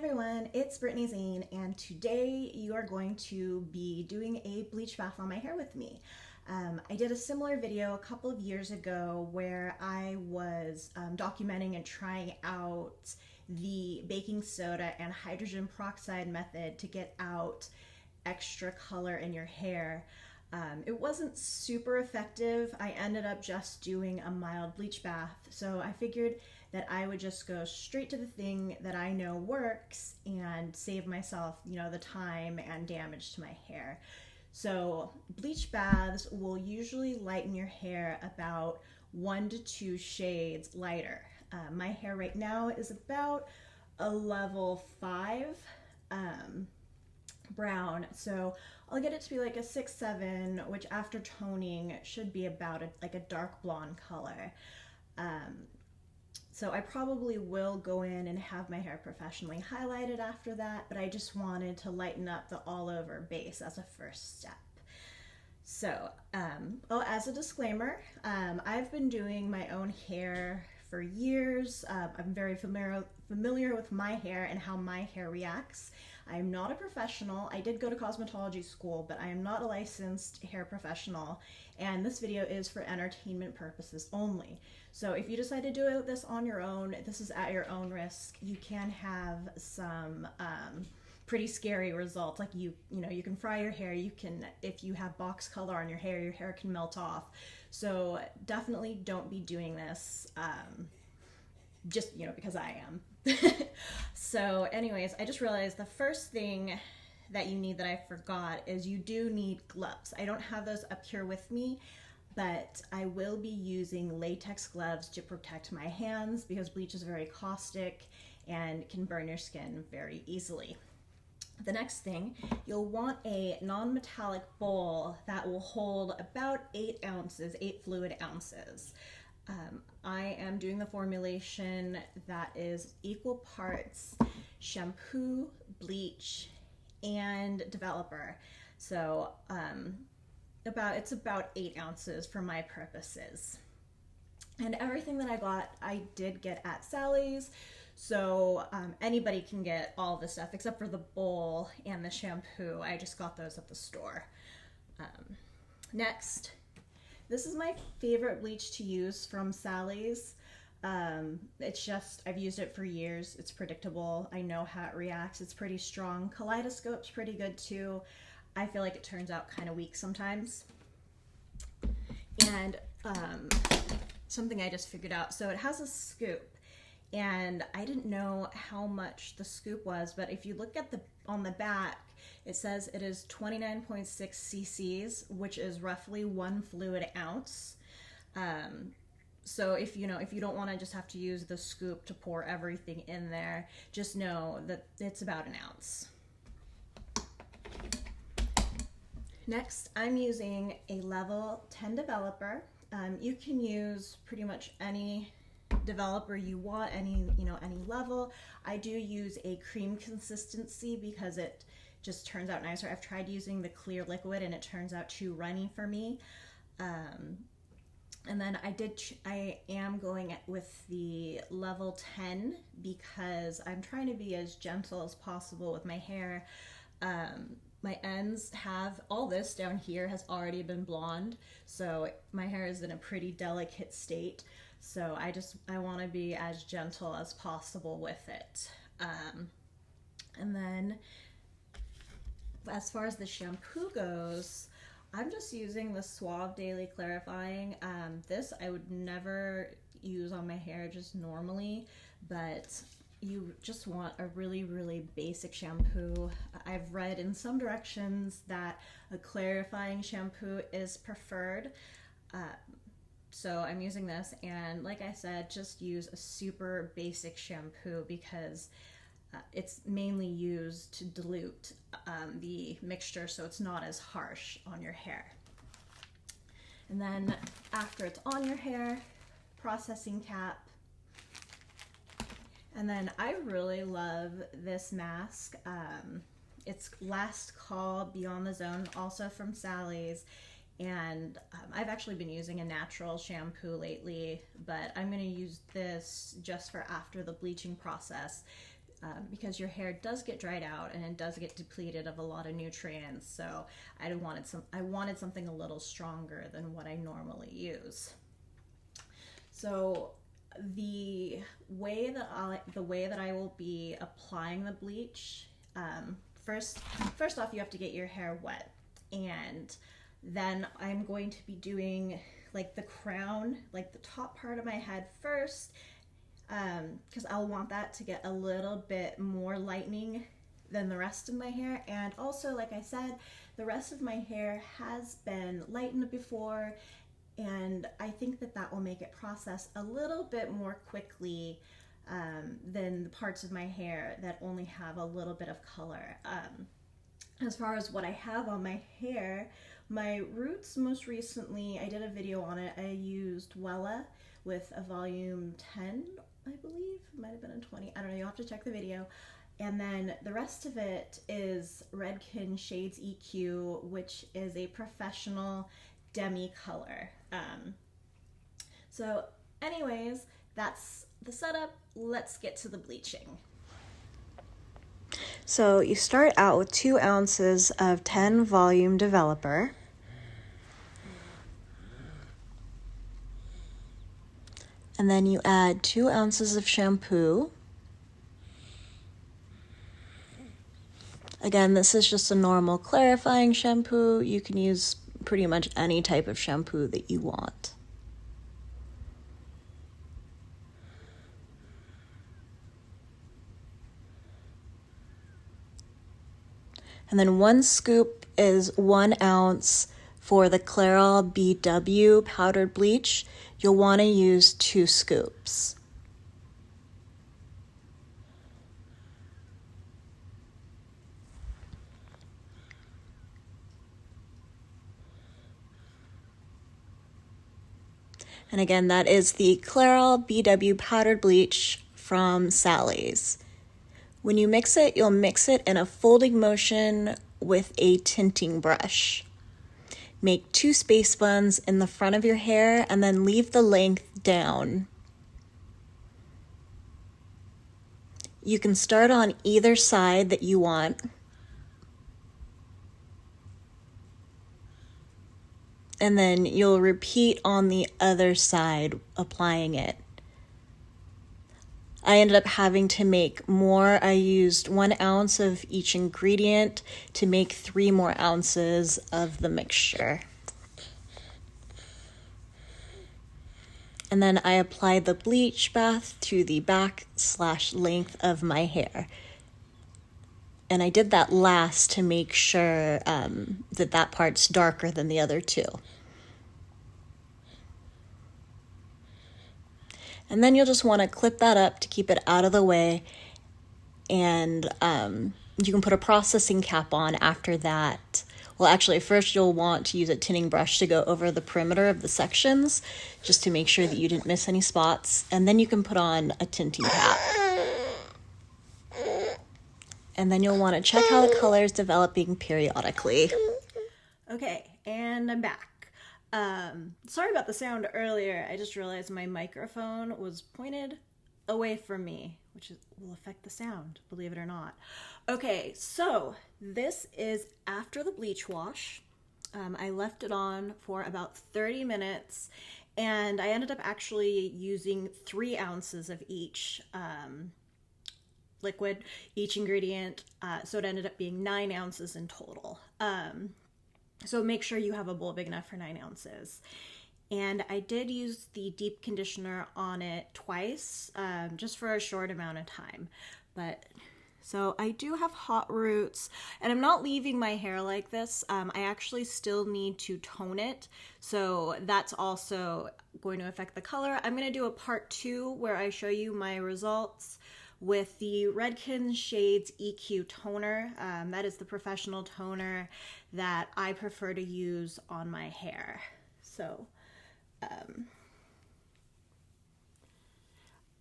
everyone, it's Brittany Zane, and today you are going to be doing a bleach bath on my hair with me. I did a similar video a couple of years ago where I was documenting and trying out the baking soda and hydrogen peroxide method to get out extra color in your hair. It wasn't super effective. I ended up just doing a mild bleach bath, so I figured that I would just go straight to the thing that I know works and save myself, the time and damage to my hair. So bleach baths will usually lighten your hair about 1 to 2 shades lighter. My hair right now is about a level 5 brown, so I'll get it to be like a 6-7, which after toning should be about a dark blonde color. So I probably will go in and have my hair professionally highlighted after that, but I just wanted to lighten up the all over base as a first step. So, as a disclaimer, I've been doing my own hair for years. I'm very familiar with my hair and how my hair reacts. I'm not a professional. I did go to cosmetology school, but I am not a licensed hair professional, and this video is for entertainment purposes only. So if you decide to do this on your own, this is at your own risk. You can have some pretty scary results. Like you can fry your hair. If you have box color on your hair can melt off. So definitely don't be doing this just because I am. So anyways, I just realized the first thing that you need that I forgot is you do need gloves. I don't have those up here with me, but I will be using latex gloves to protect my hands because bleach is very caustic and can burn your skin very easily. The next thing, you'll want a non-metallic bowl that will hold about 8 fluid ounces. I am doing the formulation that is equal parts shampoo, bleach, and developer. So it's about 8 ounces for my purposes. And everything that I got, I did get at Sally's. So anybody can get all this stuff except for the bowl and the shampoo. I just got those at the store. Next, this is my favorite bleach to use from Sally's. I've used it for years. It's predictable. I know how it reacts. It's pretty strong. Kaleidoscope's pretty good too. I feel like it turns out kind of weak sometimes. And something I just figured out. So it has a scoop. And I didn't know how much the scoop was, but if you look at on the back, it says it is 29.6 cc's, which is roughly 1 fluid ounce. So if you don't want to just have to use the scoop to pour everything in there, just know that it's about 1 ounce. Next, I'm using a level 10 developer. You can use pretty much any developer you want, any level. I do use a cream consistency because it just turns out nicer. I've tried using the clear liquid and it turns out too runny for me. And then I am going with the level 10 because I'm trying to be as gentle as possible with my hair. My ends all this down here has already been blonde, so my hair is in a pretty delicate state. So I want to be as gentle as possible with it. And then as far as the shampoo goes, I'm just using the Suave Daily Clarifying. This I would never use on my hair just normally, but you just want a really, really basic shampoo. I've read in some directions that a clarifying shampoo is preferred. So I'm using this, and like I said, just use a super basic shampoo because it's mainly used to dilute the mixture so it's not as harsh on your hair. And then after it's on your hair, processing cap. And then I really love this mask. It's Last Call Beyond the Zone, also from Sally's. And I've actually been using a natural shampoo lately, but I'm going to use this just for after the bleaching process. because your hair does get dried out and it does get depleted of a lot of nutrients. So I wanted something a little stronger than what I normally use. So the way that I will be applying the bleach, first off, you have to get your hair wet, and then I'm going to be doing like the crown, like the top part of my head first, because I'll want that to get a little bit more lightening than the rest of my hair. And also, like I said, the rest of my hair has been lightened before, and I think that will make it process a little bit more quickly than the parts of my hair that only have a little bit of color. As far as what I have on my hair, my roots, most recently, I did a video on it. I used Wella with a volume 10, I believe. It might have been a 20. I don't know. You'll have to check the video. And then the rest of it is Redken Shades EQ, which is a professional demi color. So anyways, that's the setup. Let's get to the bleaching. So you start out with 2 ounces of 10 volume developer. And then you add 2 ounces of shampoo. Again, this is just a normal clarifying shampoo. You can use pretty much any type of shampoo that you want. And then 1 scoop is 1 ounce for the Clairol BW powdered bleach. You'll want to use 2 scoops. And again, that is the Clairol BW powdered bleach from Sally's. When you mix it, you'll mix it in a folding motion with a tinting brush. Make 2 space buns in the front of your hair and then leave the length down. You can start on either side that you want. And then you'll repeat on the other side, applying it. I ended up having to make more. I used 1 ounce of each ingredient to make 3 more ounces of the mixture. And then I applied the bleach bath to the back/length of my hair. And I did that last to make sure that part's darker than the other 2. And then you'll just want to clip that up to keep it out of the way. And you can put a processing cap on after that. Well, actually, first you'll want to use a tinning brush to go over the perimeter of the sections, just to make sure that you didn't miss any spots. And then you can put on a tinting cap. And then you'll want to check how the color is developing periodically. Okay, and I'm back. Sorry about the sound earlier. I just realized my microphone was pointed away from me, which will affect the sound, believe it or not. Okay, so this is after the bleach wash. I left it on for about 30 minutes, and I ended up actually using 3 ounces of each liquid, each ingredient, so it ended up being 9 ounces in total. So make sure you have a bowl big enough for 9 ounces. And I did use the deep conditioner on it twice, just for a short amount of time. So I do have hot roots, and I'm not leaving my hair like this. I actually still need to tone it, so that's also going to affect the color. I'm going to do a part 2 where I show you my results with the Redken Shades EQ toner. That is the professional toner that I prefer to use on my hair. So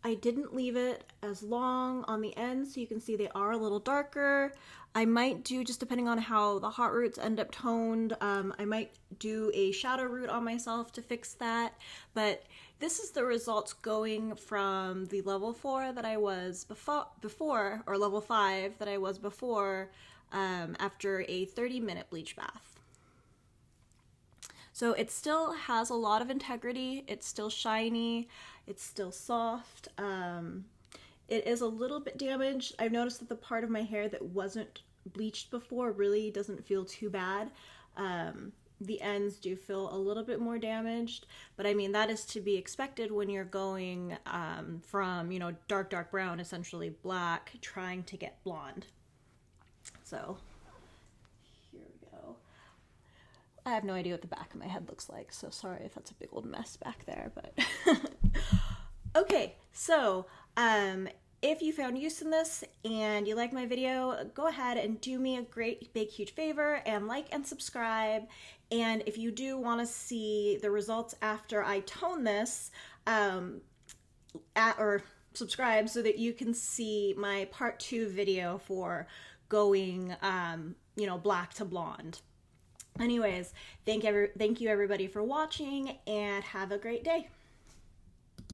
I didn't leave it as long on the ends, so you can see they are a little darker. I might do, just depending on how the hot roots end up toned, I might do a shadow root on myself to fix that. But this is the results going from the level 4 that I was before, or level 5 that I was before, after a 30-minute bleach bath. So it still has a lot of integrity. It's still shiny. It's still soft. It is a little bit damaged. I've noticed that the part of my hair that wasn't bleached before really doesn't feel too bad. The ends do feel a little bit more damaged, but I mean, that is to be expected when you're going from, you know, dark brown, essentially black, trying to get blonde. So here we go. I have no idea what the back of my head looks like, so sorry if that's a big old mess back there, but okay, so if you found use in this and you like my video, go ahead and do me a great big huge favor and like and subscribe. And if you do want to see the results after I tone this, or subscribe so that you can see my part 2 video for going, you know, black to blonde. Anyways, thank you everybody for watching, and have a great day.